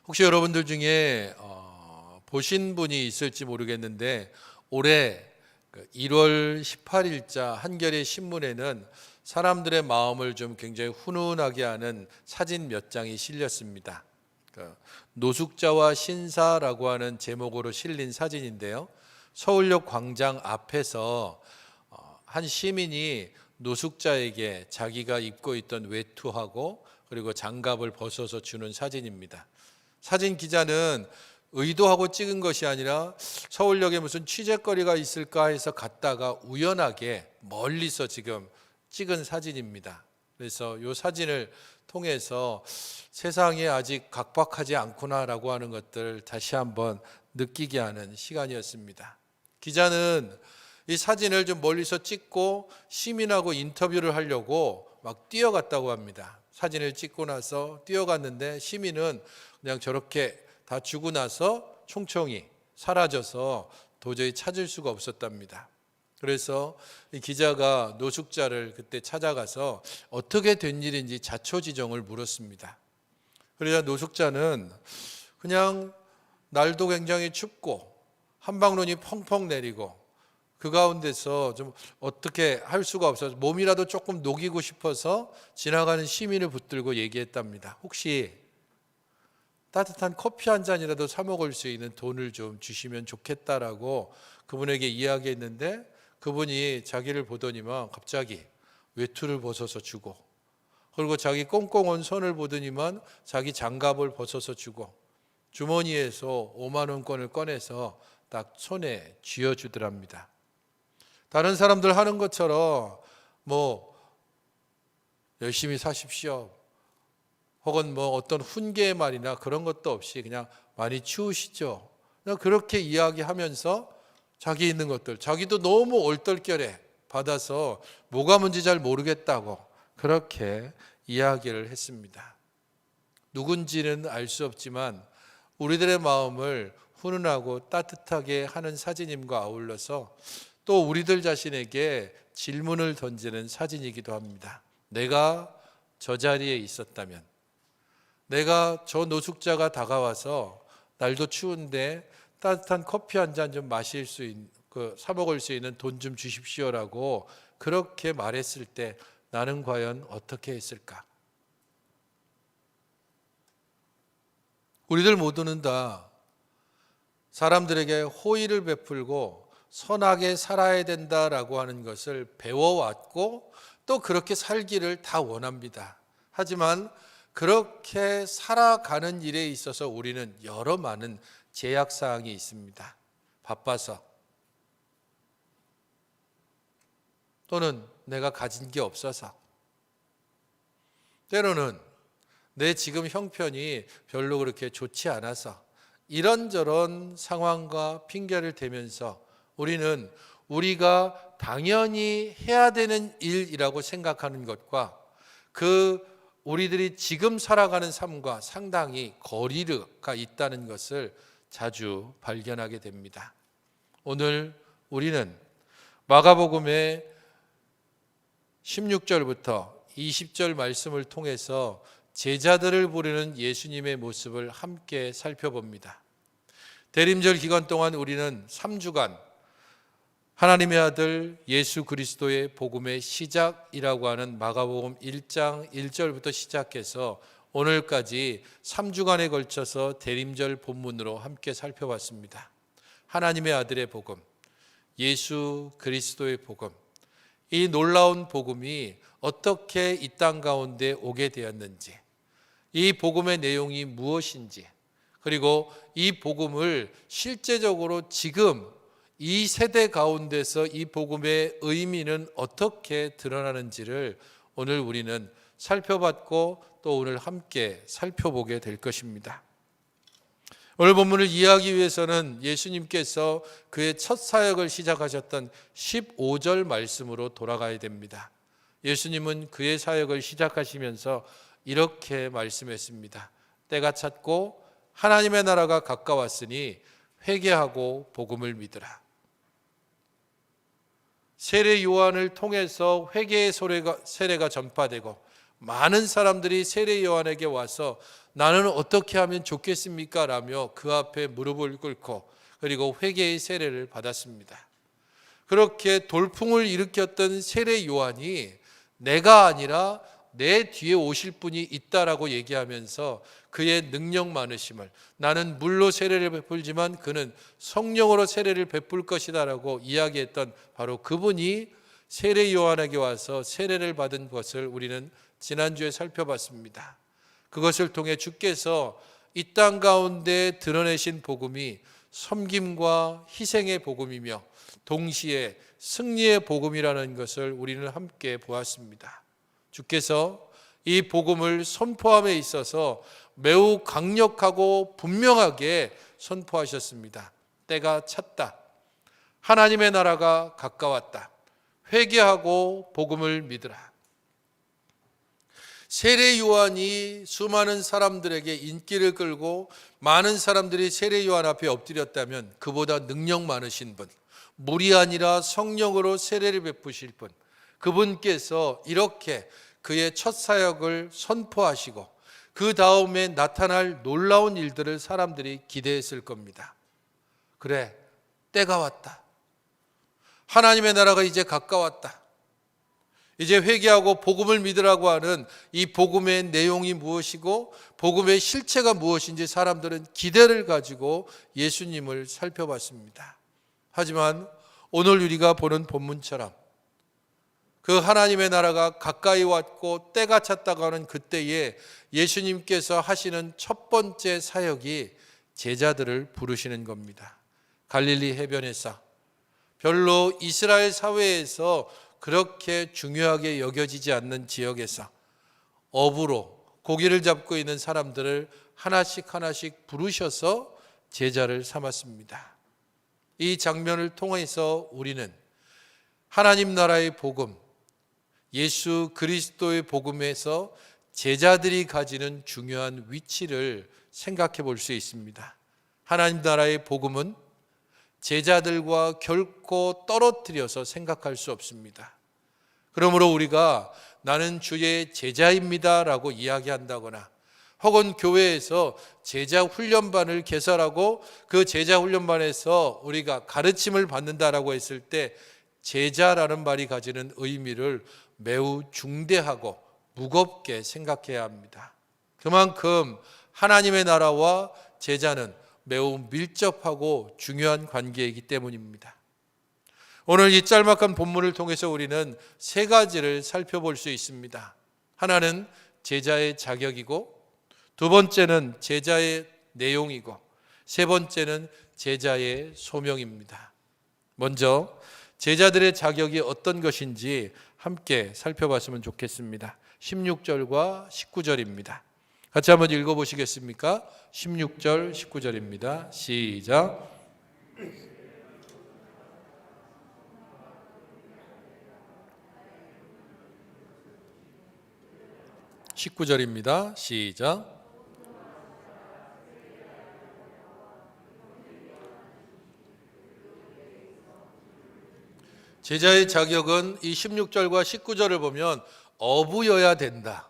혹시 여러분들 중에 보신 분이 있을지 모르겠는데 올해 1월 18일자 한겨레 신문에는 사람들의 마음을 좀 굉장히 훈훈하게 하는 사진 몇 장이 실렸습니다. 노숙자와 신사라고 하는 제목으로 실린 사진인데요. 서울역 광장 앞에서 한 시민이 노숙자에게 자기가 입고 있던 외투하고 그리고 장갑을 벗어서 주는 사진입니다. 사진 기자는 의도하고 찍은 것이 아니라 서울역에 무슨 취재거리가 있을까 해서 갔다가 우연하게 멀리서 지금 찍은 사진입니다. 그래서 이 사진을 통해서 세상이 아직 각박하지 않구나라고 하는 것들 다시 한번 느끼게 하는 시간이었습니다. 기자는 이 사진을 좀 멀리서 찍고 시민하고 인터뷰를 하려고 막 뛰어갔다고 합니다. 사진을 찍고 나서 뛰어갔는데 시민은 그냥 저렇게 다 주고 나서 총총히 사라져서 도저히 찾을 수가 없었답니다. 그래서 이 기자가 노숙자를 그때 찾아가서 어떻게 된 일인지 자초지종을 물었습니다. 그러자 노숙자는 그냥 날도 굉장히 춥고 한방눈이 펑펑 내리고 그 가운데서 좀 어떻게 할 수가 없어서 몸이라도 조금 녹이고 싶어서 지나가는 시민을 붙들고 얘기했답니다. 혹시 따뜻한 커피 한 잔이라도 사 먹을 수 있는 돈을 좀 주시면 좋겠다라고 그분에게 이야기했는데 그분이 자기를 보더니만 갑자기 외투를 벗어서 주고 그리고 자기 꽁꽁 온 손을 보더니만 자기 장갑을 벗어서 주고 주머니에서 5만 원권을 꺼내서 딱 손에 쥐어주더랍니다. 다른 사람들 하는 것처럼 뭐 열심히 사십시오 혹은 뭐 어떤 훈계의 말이나 그런 것도 없이 그냥 많이 추우시죠. 그냥 그렇게 이야기하면서 자기 있는 것들 자기도 너무 얼떨결에 받아서 뭐가 뭔지 잘 모르겠다고 그렇게 이야기를 했습니다. 누군지는 알 수 없지만 우리들의 마음을 훈훈하고 따뜻하게 하는 사진임과 아울러서 또 우리들 자신에게 질문을 던지는 사진이기도 합니다. 내가 저 자리에 있었다면, 내가 저 노숙자가 다가와서 날도 추운데 따뜻한 커피 한 잔 좀 마실 수 있는, 사 먹을 수 있는 돈 좀 주십시오라고 그렇게 말했을 때 나는 과연 어떻게 했을까? 우리들 모두는 다 사람들에게 호의를 베풀고 선하게 살아야 된다라고 하는 것을 배워왔고 또 그렇게 살기를 다 원합니다. 하지만 그렇게 살아가는 일에 있어서 우리는 여러 많은 제약사항이 있습니다. 바빠서 또는 내가 가진 게 없어서 때로는 내 지금 형편이 별로 그렇게 좋지 않아서 이런저런 상황과 핑계를 대면서 우리는 우리가 당연히 해야 되는 일이라고 생각하는 것과 그 우리들이 지금 살아가는 삶과 상당히 거리가 있다는 것을 자주 발견하게 됩니다. 오늘 우리는 마가복음의 16절부터 20절 말씀을 통해서 제자들을 부르는 예수님의 모습을 함께 살펴봅니다. 대림절 기간 동안 우리는 3주간 하나님의 아들 예수 그리스도의 복음의 시작이라고 하는 마가복음 1장 1절부터 시작해서 오늘까지 3주간에 걸쳐서 대림절 본문으로 함께 살펴봤습니다. 하나님의 아들의 복음, 예수 그리스도의 복음, 이 놀라운 복음이 어떻게 이 땅 가운데 오게 되었는지, 이 복음의 내용이 무엇인지, 그리고 이 복음을 실제적으로 지금 이 세대 가운데서 이 복음의 의미는 어떻게 드러나는지를 오늘 우리는 살펴봤고 또 오늘 함께 살펴보게 될 것입니다. 오늘 본문을 이해하기 위해서는 예수님께서 그의 첫 사역을 시작하셨던 15절 말씀으로 돌아가야 됩니다. 예수님은 그의 사역을 시작하시면서 이렇게 말씀했습니다. 때가 찼고 하나님의 나라가 가까웠으니 회개하고 복음을 믿으라. 세례 요한을 통해서 회개의 세례가 전파되고 많은 사람들이 세례 요한에게 와서 나는 어떻게 하면 좋겠습니까? 라며 그 앞에 무릎을 꿇고 그리고 회개의 세례를 받았습니다. 그렇게 돌풍을 일으켰던 세례 요한이 내가 아니라 내 뒤에 오실 분이 있다라고 얘기하면서 그의 능력 많으심을, 나는 물로 세례를 베풀지만 그는 성령으로 세례를 베풀 것이다라고 이야기했던 바로 그분이 세례 요한에게 와서 세례를 받은 것을 우리는 지난주에 살펴봤습니다. 그것을 통해 주께서 이 땅 가운데 드러내신 복음이 섬김과 희생의 복음이며 동시에 승리의 복음이라는 것을 우리는 함께 보았습니다. 주께서 이 복음을 선포함에 있어서 매우 강력하고 분명하게 선포하셨습니다. 때가 찼다. 하나님의 나라가 가까웠다. 회개하고 복음을 믿으라. 세례 요한이 수많은 사람들에게 인기를 끌고 많은 사람들이 세례 요한 앞에 엎드렸다면 그보다 능력 많으신 분, 물이 아니라 성령으로 세례를 베푸실 분, 그분께서 이렇게 그의 첫 사역을 선포하시고 그 다음에 나타날 놀라운 일들을 사람들이 기대했을 겁니다. 그래, 때가 왔다. 하나님의 나라가 이제 가까웠다. 이제 회개하고 복음을 믿으라고 하는 이 복음의 내용이 무엇이고 복음의 실체가 무엇인지 사람들은 기대를 가지고 예수님을 살펴봤습니다. 하지만 오늘 우리가 보는 본문처럼 그 하나님의 나라가 가까이 왔고 때가 찼다고 하는 그때에 예수님께서 하시는 첫 번째 사역이 제자들을 부르시는 겁니다. 갈릴리 해변에서 별로 이스라엘 사회에서 그렇게 중요하게 여겨지지 않는 지역에서 어부로 고기를 잡고 있는 사람들을 하나씩 하나씩 부르셔서 제자를 삼았습니다. 이 장면을 통해서 우리는 하나님 나라의 복음, 예수 그리스도의 복음에서 제자들이 가지는 중요한 위치를 생각해 볼 수 있습니다. 하나님 나라의 복음은 제자들과 결코 떨어뜨려서 생각할 수 없습니다. 그러므로 우리가 나는 주의 제자입니다 라고 이야기한다거나 혹은 교회에서 제자 훈련반을 개설하고 그 제자 훈련반에서 우리가 가르침을 받는다라고 했을 때 제자라는 말이 가지는 의미를 매우 중대하고 무겁게 생각해야 합니다. 그만큼 하나님의 나라와 제자는 매우 밀접하고 중요한 관계이기 때문입니다. 오늘 이 짤막한 본문을 통해서 우리는 세 가지를 살펴볼 수 있습니다. 하나는 제자의 자격이고, 두 번째는 제자의 내용이고, 세 번째는 제자의 소명입니다. 먼저 제자들의 자격이 어떤 것인지 함께 살펴봤으면 좋겠습니다. 16절과 19절입니다. 같이 한번 읽어보시겠습니까? 16절, 19절입니다. 시작. 19절입니다. 시작. 제자의 자격은 이 16절과 19절을 보면 어부여야 된다.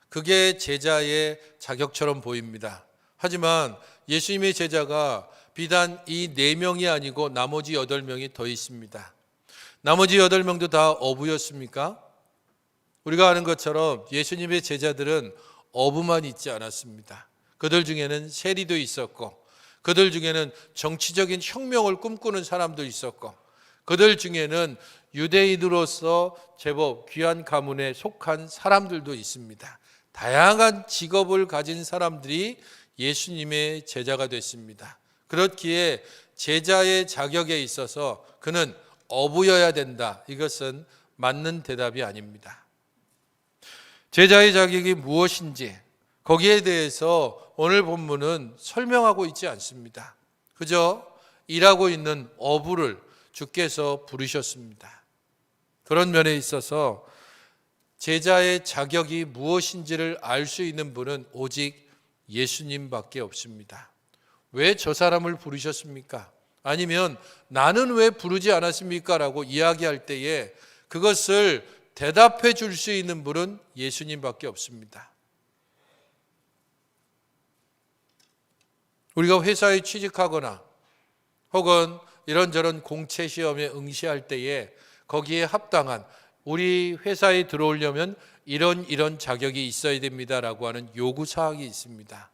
그게 제자의 자격처럼 보입니다. 하지만 예수님의 제자가 비단 이 4명이 아니고 나머지 8명이 더 있습니다. 나머지 8명도 다 어부였습니까? 우리가 아는 것처럼 예수님의 제자들은 어부만 있지 않았습니다. 그들 중에는 세리도 있었고, 그들 중에는 정치적인 혁명을 꿈꾸는 사람도 있었고, 그들 중에는 유대인으로서 제법 귀한 가문에 속한 사람들도 있습니다. 다양한 직업을 가진 사람들이 예수님의 제자가 됐습니다. 그렇기에 제자의 자격에 있어서 그는 어부여야 된다. 이것은 맞는 대답이 아닙니다. 제자의 자격이 무엇인지 거기에 대해서 오늘 본문은 설명하고 있지 않습니다. 그저 일하고 있는 어부를 주께서 부르셨습니다. 그런 면에 있어서 제자의 자격이 무엇인지를 알 수 있는 분은 오직 예수님밖에 없습니다. 왜 저 사람을 부르셨습니까? 아니면 나는 왜 부르지 않았습니까? 라고 이야기할 때에 그것을 대답해 줄 수 있는 분은 예수님밖에 없습니다. 우리가 회사에 취직하거나 혹은 이런저런 공채 시험에 응시할 때에 거기에 합당한, 우리 회사에 들어오려면 이런 자격이 있어야 됩니다라고 하는 요구사항이 있습니다.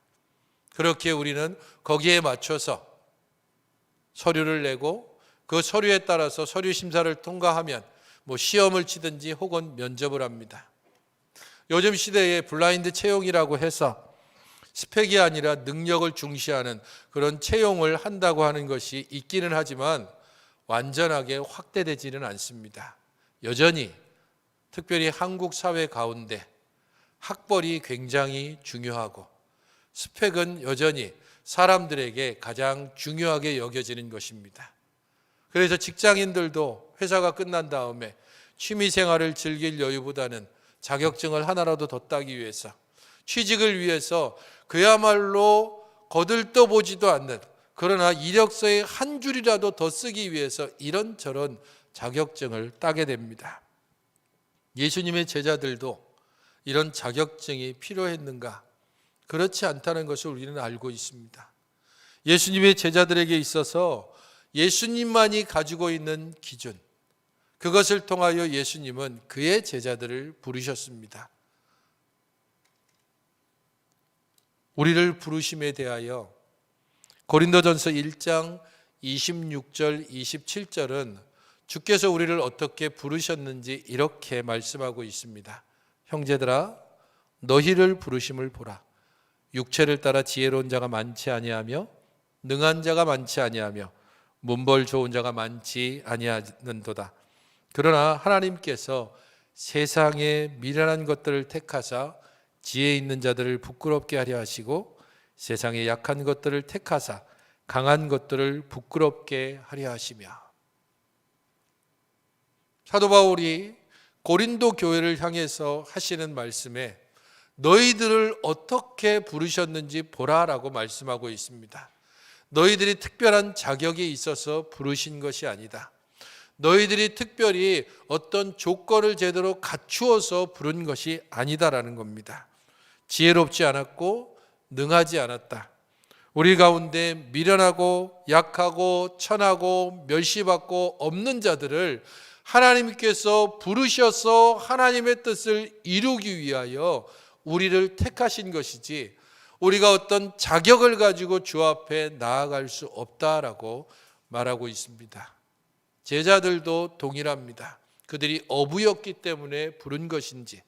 그렇게 우리는 거기에 맞춰서 서류를 내고 그 서류에 따라서 서류 심사를 통과하면 시험을 치든지 혹은 면접을 합니다. 요즘 시대에 블라인드 채용이라고 해서 스펙이 아니라 능력을 중시하는 그런 채용을 한다고 하는 것이 있기는 하지만 완전하게 확대되지는 않습니다. 여전히 특별히 한국 사회 가운데 학벌이 굉장히 중요하고 스펙은 여전히 사람들에게 가장 중요하게 여겨지는 것입니다. 그래서 직장인들도 회사가 끝난 다음에 취미 생활을 즐길 여유보다는 자격증을 하나라도 더 따기 위해서, 취직을 위해서 그야말로 거들떠보지도 않는, 그러나 이력서에 한 줄이라도 더 쓰기 위해서 이런저런 자격증을 따게 됩니다. 예수님의 제자들도 이런 자격증이 필요했는가? 그렇지 않다는 것을 우리는 알고 있습니다. 예수님의 제자들에게 있어서 예수님만이 가지고 있는 기준, 그것을 통하여 예수님은 그의 제자들을 부르셨습니다. 우리를 부르심에 대하여 고린도전서 1장 26절 27절은 주께서 우리를 어떻게 부르셨는지 이렇게 말씀하고 있습니다. 형제들아, 너희를 부르심을 보라. 육체를 따라 지혜로운 자가 많지 아니하며 능한 자가 많지 아니하며 문벌 좋은 자가 많지 아니하는도다. 그러나 하나님께서 세상의 미련한 것들을 택하사 지혜 있는 자들을 부끄럽게 하려 하시고 세상의 약한 것들을 택하사 강한 것들을 부끄럽게 하려 하시며. 사도 바울이 고린도 교회를 향해서 하시는 말씀에 너희들을 어떻게 부르셨는지 보라라고 말씀하고 있습니다. 너희들이 특별한 자격이 있어서 부르신 것이 아니다. 너희들이 특별히 어떤 조건을 제대로 갖추어서 부른 것이 아니다라는 겁니다. 지혜롭지 않았고 능하지 않았다. 우리 가운데 미련하고 약하고 천하고 멸시받고 없는 자들을 하나님께서 부르셔서 하나님의 뜻을 이루기 위하여 우리를 택하신 것이지, 우리가 어떤 자격을 가지고 주 앞에 나아갈 수 없다라고 말하고 있습니다. 제자들도 동일합니다. 그들이 어부였기 때문에 부른 것인지,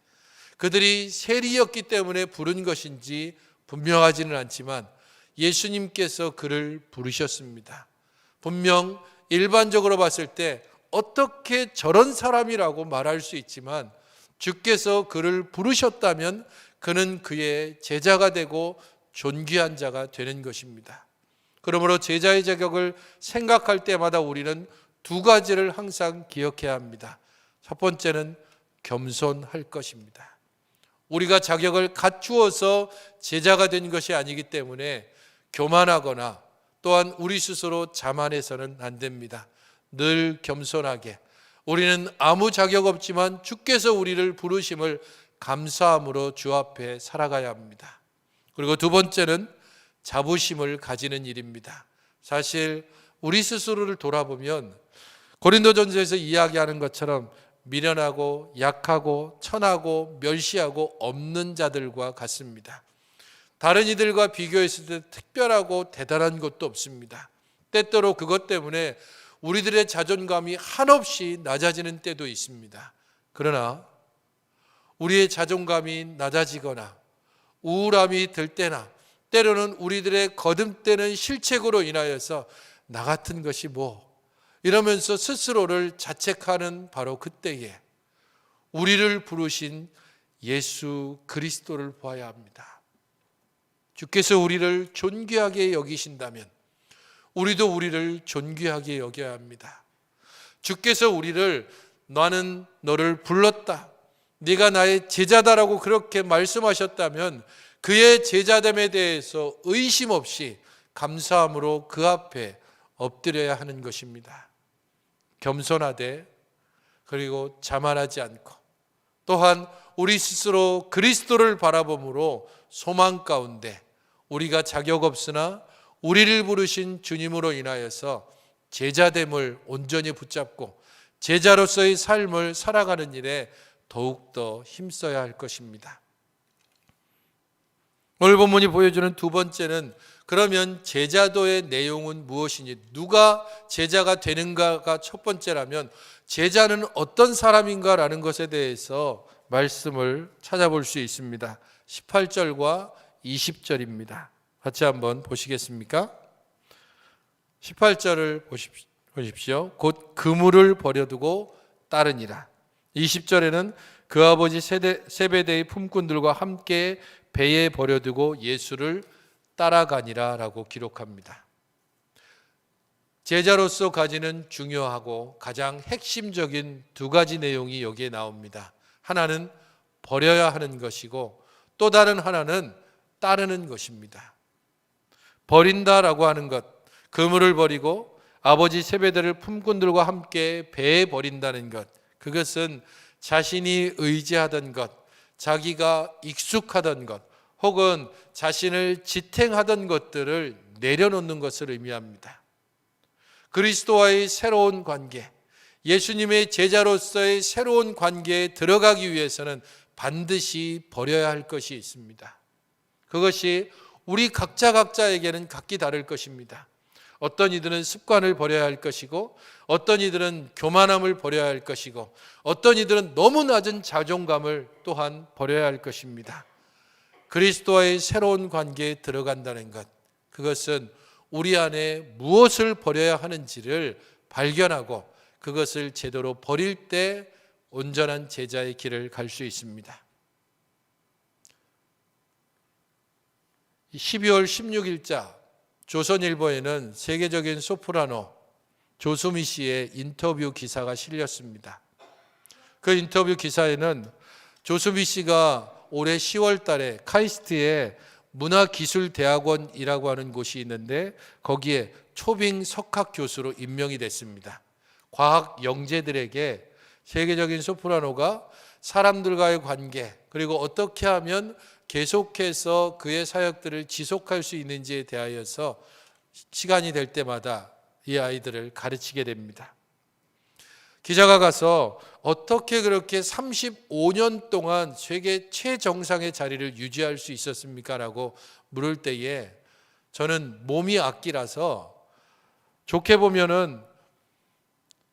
그들이 세리였기 때문에 부른 것인지 분명하지는 않지만 예수님께서 그를 부르셨습니다. 분명 일반적으로 봤을 때 어떻게 저런 사람이라고 말할 수 있지만 주께서 그를 부르셨다면 그는 그의 제자가 되고 존귀한 자가 되는 것입니다. 그러므로 제자의 자격을 생각할 때마다 우리는 두 가지를 항상 기억해야 합니다. 첫 번째는 겸손할 것입니다. 우리가 자격을 갖추어서 제자가 된 것이 아니기 때문에 교만하거나 또한 우리 스스로 자만해서는 안 됩니다. 늘 겸손하게, 우리는 아무 자격 없지만 주께서 우리를 부르심을 감사함으로 주 앞에 살아가야 합니다. 그리고 두 번째는 자부심을 가지는 일입니다. 사실 우리 스스로를 돌아보면 고린도전서에서 이야기하는 것처럼 미련하고 약하고 천하고 멸시하고 없는 자들과 같습니다. 다른 이들과 비교했을 때 특별하고 대단한 것도 없습니다. 때때로 그것 때문에 우리들의 자존감이 한없이 낮아지는 때도 있습니다. 그러나 우리의 자존감이 낮아지거나 우울함이 들 때나 때로는 우리들의 거듭되는 실책으로 인하여서 나 같은 것이 이러면서 스스로를 자책하는 바로 그때에 우리를 부르신 예수 그리스도를 보아야 합니다. 주께서 우리를 존귀하게 여기신다면 우리도 우리를 존귀하게 여겨야 합니다. 주께서 우리를 나는 너를 불렀다, 네가 나의 제자다라고 그렇게 말씀하셨다면 그의 제자됨에 대해서 의심 없이 감사함으로 그 앞에 엎드려야 하는 것입니다. 겸손하되 그리고 자만하지 않고 또한 우리 스스로 그리스도를 바라봄으로 소망 가운데 우리가 자격 없으나 우리를 부르신 주님으로 인하여서 제자됨을 온전히 붙잡고 제자로서의 삶을 살아가는 일에 더욱더 힘써야 할 것입니다. 오늘 본문이 보여주는 두 번째는 그러면 제자도의 내용은 무엇이니, 누가 제자가 되는가가 첫 번째라면 제자는 어떤 사람인가라는 것에 대해서 말씀을 찾아볼 수 있습니다. 18절과 20절입니다. 같이 한번 보시겠습니까? 18절을 보십시오. 곧 그물을 버려두고 따르니라. 20절에는 그 아버지 세베대의 품꾼들과 함께 배에 버려두고 예수를 따라가니라 라고 기록합니다. 제자로서 가지는 중요하고 가장 핵심적인 두 가지 내용이 여기에 나옵니다. 하나는 버려야 하는 것이고 또 다른 하나는 따르는 것입니다. 버린다라고 하는 것, 그물을 버리고 아버지 세베대를 품꾼들과 함께 배에 버린다는 것, 그것은 자신이 의지하던 것, 자기가 익숙하던 것, 혹은 자신을 지탱하던 것들을 내려놓는 것을 의미합니다. 그리스도와의 새로운 관계, 예수님의 제자로서의 새로운 관계에 들어가기 위해서는 반드시 버려야 할 것이 있습니다. 그것이 우리 각자에게는 각기 다를 것입니다. 어떤 이들은 습관을 버려야 할 것이고, 어떤 이들은 교만함을 버려야 할 것이고, 어떤 이들은 너무 낮은 자존감을 또한 버려야 할 것입니다. 그리스도와의 새로운 관계에 들어간다는 것, 그것은 우리 안에 무엇을 버려야 하는지를 발견하고 그것을 제대로 버릴 때 온전한 제자의 길을 갈 수 있습니다. 12월 16일자 조선일보에는 세계적인 소프라노 조수미 씨의 인터뷰 기사가 실렸습니다. 그 인터뷰 기사에는 조수미 씨가 올해 10월 달에 카이스트의 문화기술대학원이라고 하는 곳이 있는데 거기에 초빙 석학 교수로 임명이 됐습니다. 과학 영재들에게 세계적인 소프라노가 사람들과의 관계, 그리고 어떻게 하면 계속해서 그의 사역들을 지속할 수 있는지에 대하여서 시간이 될 때마다 이 아이들을 가르치게 됩니다. 기자가 가서 어떻게 그렇게 35년 동안 세계 최정상의 자리를 유지할 수 있었습니까? 라고 물을 때에 저는 몸이 악기라서 좋게 보면은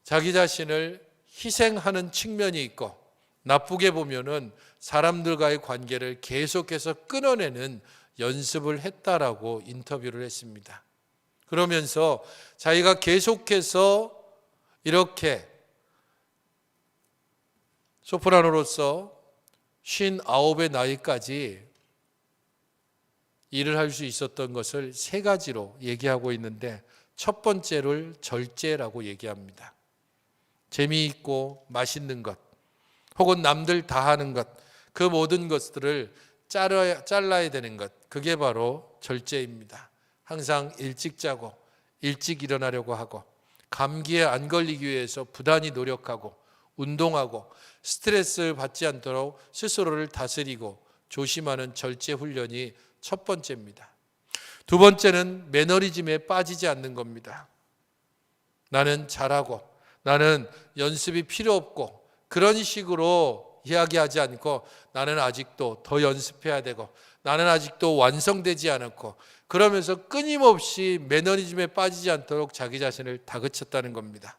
자기 자신을 희생하는 측면이 있고 나쁘게 보면은 사람들과의 관계를 계속해서 끊어내는 연습을 했다라고 인터뷰를 했습니다. 그러면서 자기가 계속해서 이렇게 소프라노로서 59의 나이까지 일을 할 수 있었던 것을 세 가지로 얘기하고 있는데 첫 번째를 절제라고 얘기합니다. 재미있고 맛있는 것, 혹은 남들 다 하는 것, 그 모든 것들을 잘라야 되는 것, 그게 바로 절제입니다. 항상 일찍 자고 일찍 일어나려고 하고 감기에 안 걸리기 위해서 부단히 노력하고 운동하고 스트레스를 받지 않도록 스스로를 다스리고 조심하는 절제 훈련이 첫 번째입니다. 두 번째는 매너리즘에 빠지지 않는 겁니다. 나는 잘하고 나는 연습이 필요 없고 그런 식으로 이야기하지 않고 나는 아직도 더 연습해야 되고 나는 아직도 완성되지 않았고 그러면서 끊임없이 매너리즘에 빠지지 않도록 자기 자신을 다그쳤다는 겁니다.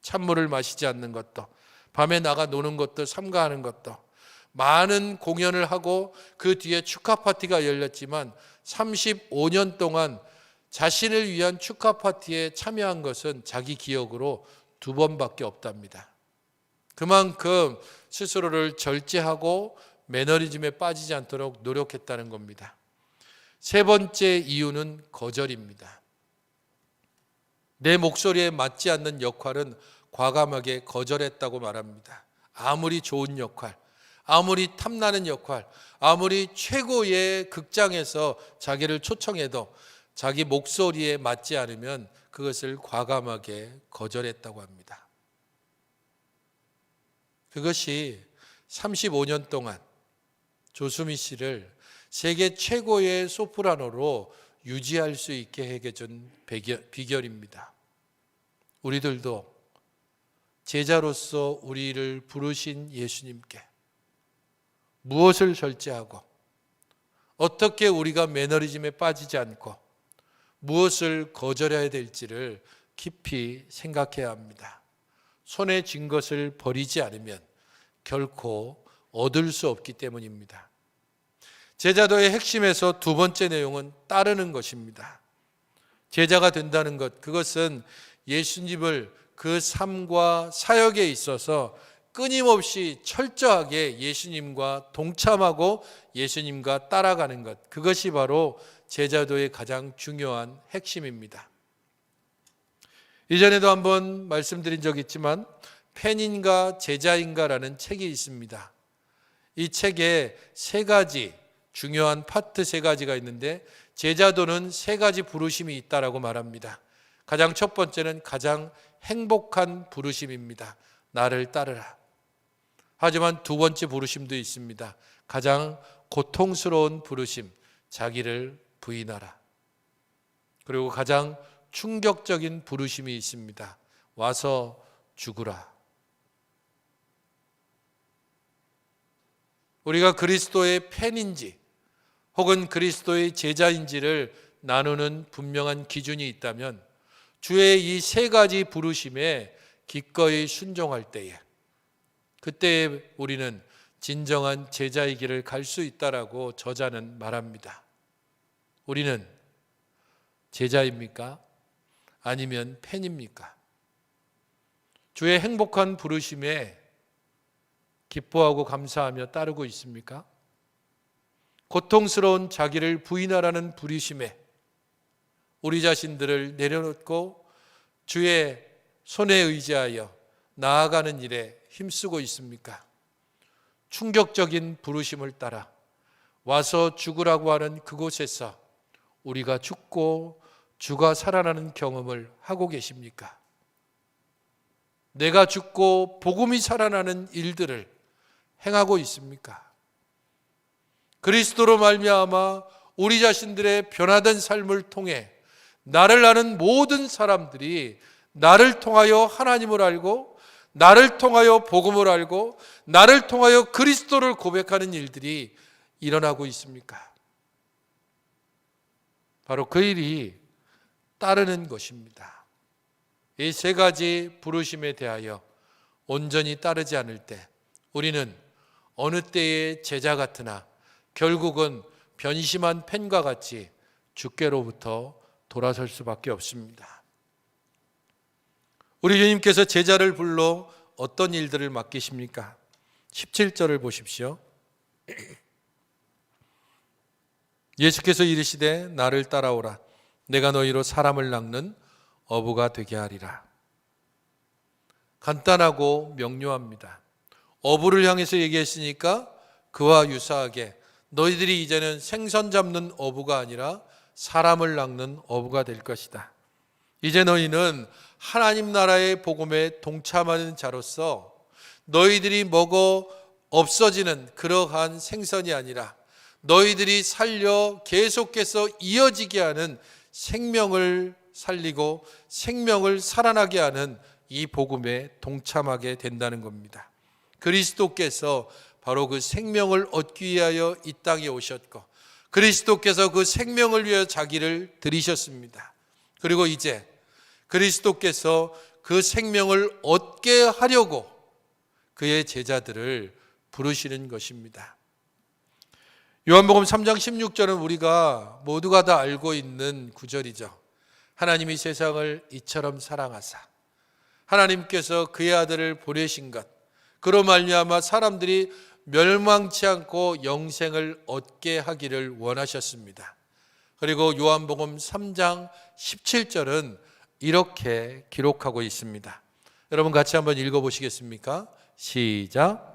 찬물을 마시지 않는 것도, 밤에 나가 노는 것도, 삼가하는 것도, 많은 공연을 하고 그 뒤에 축하 파티가 열렸지만 35년 동안 자신을 위한 축하 파티에 참여한 것은 자기 기억으로 2번밖에 없답니다. 그만큼 스스로를 절제하고 매너리즘에 빠지지 않도록 노력했다는 겁니다. 세 번째 이유는 거절입니다. 내 목소리에 맞지 않는 역할은 과감하게 거절했다고 말합니다. 아무리 좋은 역할, 아무리 탐나는 역할, 아무리 최고의 극장에서 자기를 초청해도 자기 목소리에 맞지 않으면 그것을 과감하게 거절했다고 합니다. 그것이 35년 동안 조수미 씨를 세계 최고의 소프라노로 유지할 수 있게 해준 비결입니다. 우리들도 제자로서 우리를 부르신 예수님께 무엇을 절제하고 어떻게 우리가 매너리즘에 빠지지 않고 무엇을 거절해야 될지를 깊이 생각해야 합니다. 손에 쥔 것을 버리지 않으면 결코 얻을 수 없기 때문입니다. 제자도의 핵심에서 두 번째 내용은 따르는 것입니다. 제자가 된다는 것, 그것은 예수님을 그 삶과 사역에 있어서 끊임없이 철저하게 예수님과 동참하고 예수님과 따라가는 것, 그것이 바로 제자도의 가장 중요한 핵심입니다. 이전에도 한번 말씀드린 적이 있지만 팬인가 제자인가라는 책이 있습니다. 이 책에 세 가지 중요한 파트 세 가지가 있는데 제자도는 세 가지 부르심이 있다라고 말합니다. 가장 첫 번째는 가장 행복한 부르심입니다. 나를 따르라. 하지만 두 번째 부르심도 있습니다. 가장 고통스러운 부르심, 자기를 부인하라. 그리고 가장 충격적인 부르심이 있습니다. 와서 죽으라. 우리가 그리스도의 팬인지 혹은 그리스도의 제자인지를 나누는 분명한 기준이 있다면 주의 이 세 가지 부르심에 기꺼이 순종할 때에 그때 우리는 진정한 제자의 길을 갈 수 있다라고 저자는 말합니다. 우리는 제자입니까? 아니면 팬입니까? 주의 행복한 부르심에 기뻐하고 감사하며 따르고 있습니까? 고통스러운 자기를 부인하라는 부르심에 우리 자신들을 내려놓고 주의 손에 의지하여 나아가는 일에 힘쓰고 있습니까? 충격적인 부르심을 따라 와서 죽으라고 하는 그곳에서 우리가 죽고 주가 살아나는 경험을 하고 계십니까? 내가 죽고 복음이 살아나는 일들을 행하고 있습니까? 그리스도로 말미암아 우리 자신들의 변화된 삶을 통해 나를 아는 모든 사람들이 나를 통하여 하나님을 알고 나를 통하여 복음을 알고 나를 통하여 그리스도를 고백하는 일들이 일어나고 있습니까? 바로 그 일이 따르는 것입니다. 이 세 가지 부르심에 대하여 온전히 따르지 않을 때 우리는 어느 때의 제자 같으나 결국은 변심한 펜과 같이 주께로부터 돌아설 수밖에 없습니다. 우리 주님께서 제자를 불러 어떤 일들을 맡기십니까? 17절을 보십시오. 예수께서 이르시되 나를 따라오라. 내가 너희로 사람을 낚는 어부가 되게 하리라. 간단하고 명료합니다. 어부를 향해서 얘기했으니까 그와 유사하게 너희들이 이제는 생선 잡는 어부가 아니라 사람을 낚는 어부가 될 것이다. 이제 너희는 하나님 나라의 복음에 동참하는 자로서 너희들이 먹어 없어지는 그러한 생선이 아니라 너희들이 살려 계속해서 이어지게 하는 생명을 살리고 생명을 살아나게 하는 이 복음에 동참하게 된다는 겁니다. 그리스도께서 바로 그 생명을 얻기 위하여 이 땅에 오셨고 그리스도께서 그 생명을 위하여 자기를 드리셨습니다. 그리고 이제 그리스도께서 그 생명을 얻게 하려고 그의 제자들을 부르시는 것입니다. 요한복음 3장 16절은 우리가 모두가 다 알고 있는 구절이죠. 하나님이 세상을 이처럼 사랑하사 하나님께서 그의 아들을 보내신 것 그로 말미암아 사람들이 멸망치 않고 영생을 얻게 하기를 원하셨습니다. 그리고 요한복음 3장 17절은 이렇게 기록하고 있습니다. 여러분 같이 한번 읽어보시겠습니까? 시작.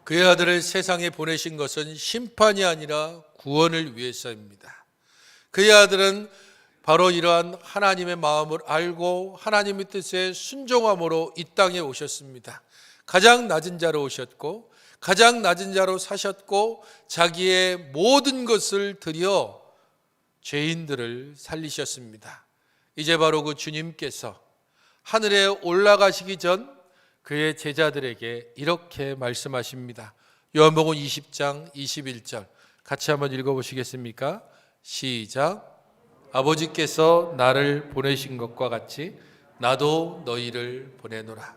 그의 아들을 세상에 보내신 것은 심판이 아니라 구원을 위해서입니다. 그의 아들은 바로 이러한 하나님의 마음을 알고 하나님의 뜻에 순종함으로 이 땅에 오셨습니다. 가장 낮은 자로 오셨고 가장 낮은 자로 사셨고 자기의 모든 것을 들여 죄인들을 살리셨습니다. 이제 바로 그 주님께서 하늘에 올라가시기 전 그의 제자들에게 이렇게 말씀하십니다. 요한복음 20장 21절 같이 한번 읽어보시겠습니까? 시작. 아버지께서 나를 보내신 것과 같이 나도 너희를 보내노라.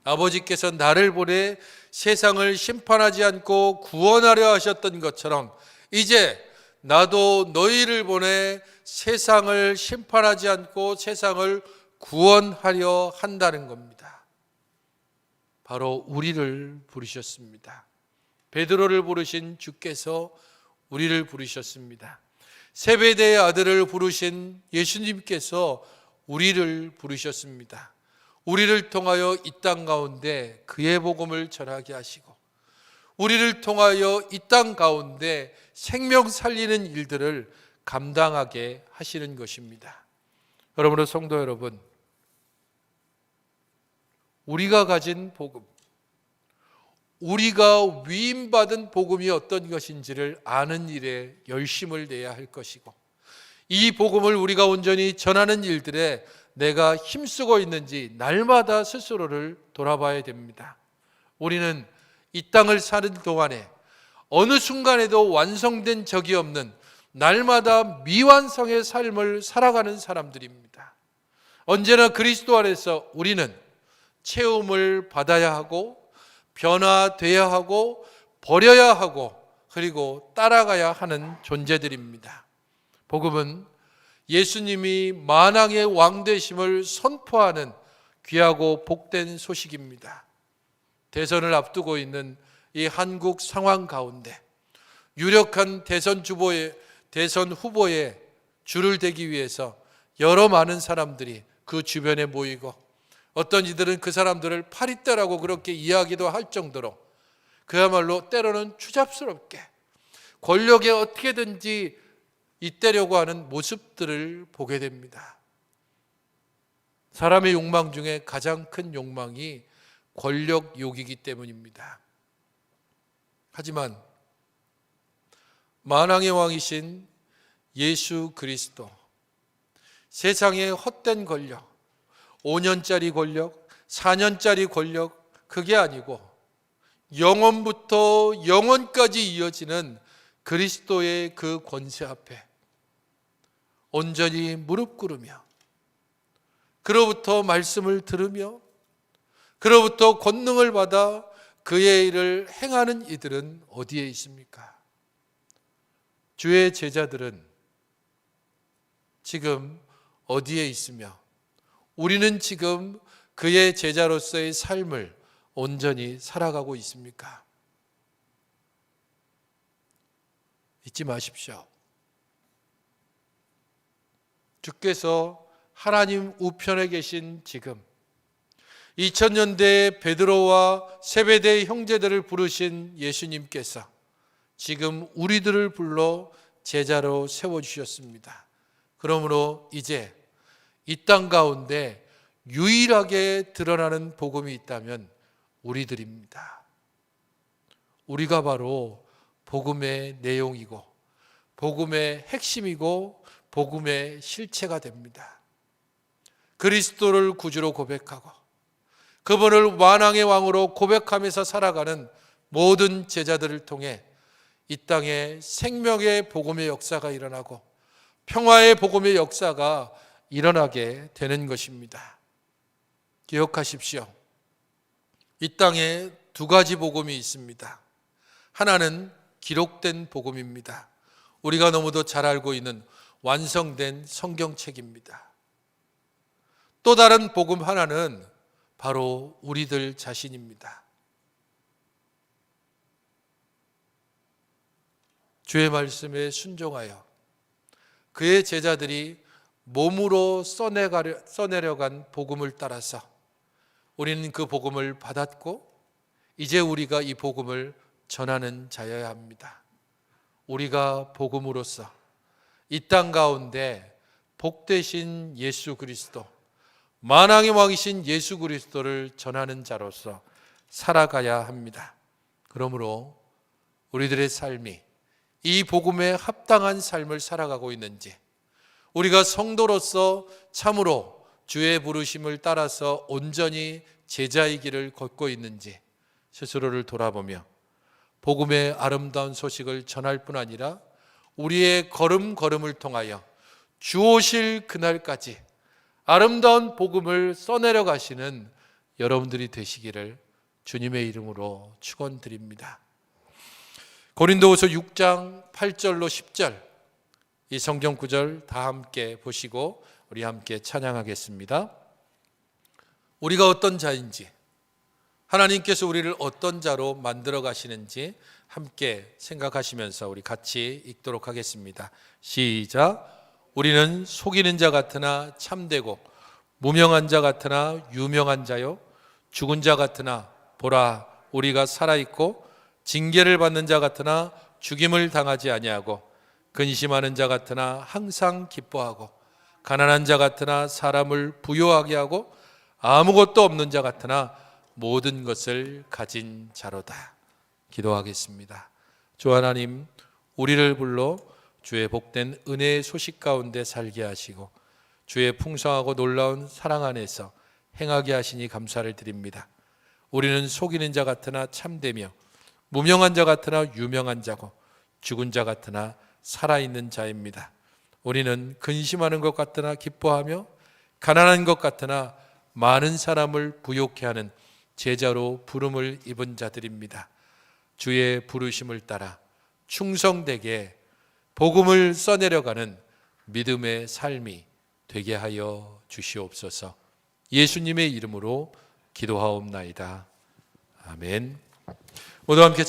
아버지께서 나를 보내 세상을 심판하지 않고 구원하려 하셨던 것처럼 이제 나도 너희를 보내 세상을 심판하지 않고 세상을 구원하려 한다는 겁니다. 바로 우리를 부르셨습니다. 베드로를 부르신 주께서 우리를 부르셨습니다. 세베대의 아들을 부르신 예수님께서 우리를 부르셨습니다. 우리를 통하여 이 땅 가운데 그의 복음을 전하게 하시고 우리를 통하여 이 땅 가운데 생명 살리는 일들을 감당하게 하시는 것입니다. 여러분의 성도 여러분, 우리가 가진 복음, 우리가 위임받은 복음이 어떤 것인지를 아는 일에 열심을 내야 할 것이고 이 복음을 우리가 온전히 전하는 일들에 내가 힘쓰고 있는지 날마다 스스로를 돌아봐야 됩니다. 우리는 이 땅을 사는 동안에 어느 순간에도 완성된 적이 없는 날마다 미완성의 삶을 살아가는 사람들입니다. 언제나 그리스도 안에서 우리는 체험을 받아야 하고 변화되어야 하고 버려야 하고 그리고 따라가야 하는 존재들입니다. 복음은 예수님이 만왕의 왕 되심을 선포하는 귀하고 복된 소식입니다. 대선을 앞두고 있는 이 한국 상황 가운데 유력한 대선 후보에 줄을 대기 위해서 여러 많은 사람들이 그 주변에 모이고 어떤 이들은 그 사람들을 파리떼라고 그렇게 이야기도 할 정도로 그야말로 때로는 추잡스럽게 권력에 어떻게든지 잇대려고 하는 모습들을 보게 됩니다. 사람의 욕망 중에 가장 큰 욕망이 권력욕이기 때문입니다. 하지만 만왕의 왕이신 예수 그리스도, 세상의 헛된 권력, 5년짜리 권력, 4년짜리 권력, 그게 아니고 영원부터 영원까지 이어지는 그리스도의 그 권세 앞에 온전히 무릎 꿇으며 그로부터 말씀을 들으며 그로부터 권능을 받아 그의 일을 행하는 이들은 어디에 있습니까? 주의 제자들은 지금 어디에 있으며 우리는 지금 그의 제자로서의 삶을 온전히 살아가고 있습니까? 잊지 마십시오. 주께서 하나님 우편에 계신 지금 2000년대의 베드로와 세베대의 형제들을 부르신 예수님께서 지금 우리들을 불러 제자로 세워주셨습니다. 그러므로 이제 이 땅 가운데 유일하게 드러나는 복음이 있다면 우리들입니다. 우리가 바로 복음의 내용이고 복음의 핵심이고 복음의 실체가 됩니다. 그리스도를 구주로 고백하고 그분을 만왕의 왕으로 고백하면서 살아가는 모든 제자들을 통해 이 땅에 생명의 복음의 역사가 일어나고 평화의 복음의 역사가 일어나게 되는 것입니다. 기억하십시오. 이 땅에 두 가지 복음이 있습니다. 하나는 기록된 복음입니다. 우리가 너무도 잘 알고 있는 완성된 성경책입니다. 또 다른 복음 하나는 바로 우리들 자신입니다. 주의 말씀에 순종하여 그의 제자들이 몸으로 써내려간 복음을 따라서 우리는 그 복음을 받았고 이제 우리가 이 복음을 전하는 자여야 합니다. 우리가 복음으로써 이 땅 가운데 복되신 예수 그리스도, 만왕의 왕이신 예수 그리스도를 전하는 자로서 살아가야 합니다. 그러므로 우리들의 삶이 이 복음에 합당한 삶을 살아가고 있는지, 우리가 성도로서 참으로 주의 부르심을 따라서 온전히 제자의 길을 걷고 있는지 스스로를 돌아보며 복음의 아름다운 소식을 전할 뿐 아니라 우리의 걸음걸음을 통하여 주 오실 그날까지 아름다운 복음을 써내려 가시는 여러분들이 되시기를 주님의 이름으로 축원드립니다. 고린도후서 6장 8절로 10절 이 성경 구절 다 함께 보시고 우리 함께 찬양하겠습니다. 우리가 어떤 자인지, 하나님께서 우리를 어떤 자로 만들어 가시는지 함께 생각하시면서 우리 같이 읽도록 하겠습니다. 시작. 우리는 속이는 자 같으나 참되고 무명한 자 같으나 유명한 자요, 죽은 자 같으나 보라 우리가 살아있고 징계를 받는 자 같으나 죽임을 당하지 아니하고 근심하는 자 같으나 항상 기뻐하고 가난한 자 같으나 사람을 부요하게 하고 아무것도 없는 자 같으나 모든 것을 가진 자로다. 기도하겠습니다. 주 하나님, 우리를 불러 주의 복된 은혜의 소식 가운데 살게 하시고 주의 풍성하고 놀라운 사랑 안에서 행하게 하시니 감사를 드립니다. 우리는 속이는 자 같으나 참되며 무명한 자 같으나 유명한 자고 죽은 자 같으나 살아있는 자입니다. 우리는 근심하는 것 같으나 기뻐하며 가난한 것 같으나 많은 사람을 부욕해 하는 제자로 부름을 입은 자들입니다. 주의 부르심을 따라 충성되게 복음을 써내려가는 믿음의 삶이 되게 하여 주시옵소서. 예수님의 이름으로 기도하옵나이다. 아멘. 모두 함께